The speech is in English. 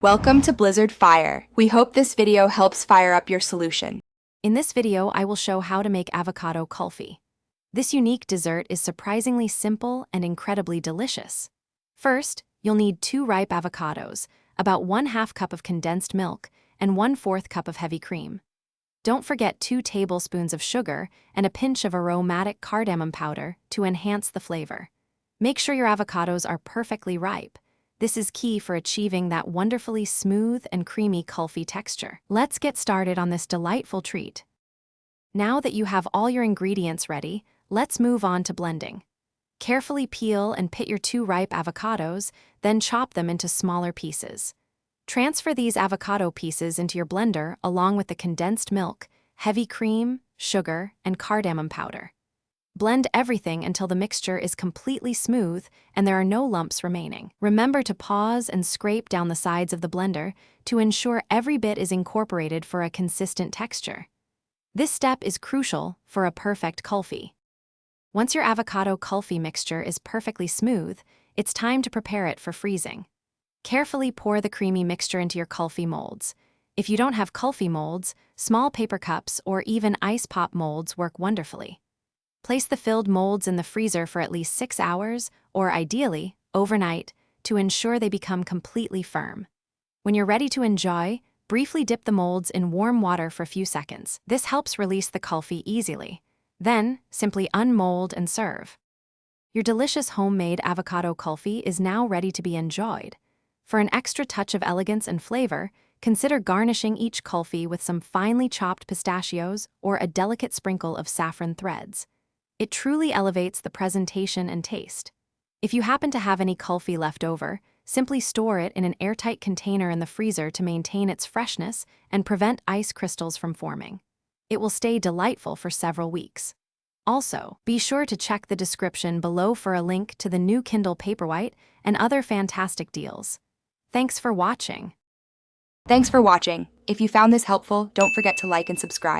Welcome to Blizzard Fire. We hope this video helps fire up your solution. In this video, I will show how to make avocado kulfi. This unique dessert is surprisingly simple and incredibly delicious. First, you'll need 2 ripe avocados, about 1/2 cup of condensed milk, and 1/4 cup of heavy cream. Don't forget 2 tablespoons of sugar and a pinch of aromatic cardamom powder to enhance the flavor. Make sure your avocados are perfectly ripe. This is key for achieving that wonderfully smooth and creamy kulfi texture. Let's get started on this delightful treat. Now that you have all your ingredients ready, let's move on to blending. Carefully peel and pit your 2 ripe avocados, then chop them into smaller pieces. Transfer these avocado pieces into your blender along with the condensed milk, heavy cream, sugar, and cardamom powder. Blend everything until the mixture is completely smooth and there are no lumps remaining. Remember to pause and scrape down the sides of the blender to ensure every bit is incorporated for a consistent texture. This step is crucial for a perfect kulfi. Once your avocado kulfi mixture is perfectly smooth, it's time to prepare it for freezing. Carefully pour the creamy mixture into your kulfi molds. If you don't have kulfi molds, small paper cups or even ice pop molds work wonderfully. Place the filled molds in the freezer for at least 6 hours, or ideally, overnight, to ensure they become completely firm. When you're ready to enjoy, briefly dip the molds in warm water for a few seconds. This helps release the kulfi easily. Then, simply unmold and serve. Your delicious homemade avocado kulfi is now ready to be enjoyed. For an extra touch of elegance and flavor, consider garnishing each kulfi with some finely chopped pistachios or a delicate sprinkle of saffron threads. It truly elevates the presentation and taste. If you happen to have any kulfi left over, simply store it in an airtight container in the freezer to maintain its freshness and prevent ice crystals from forming. It will stay delightful for several weeks. Also, be sure to check the description below for a link to the new Kindle Paperwhite and other fantastic deals. Thanks for watching. Thanks for watching. If you found this helpful, don't forget to like and subscribe.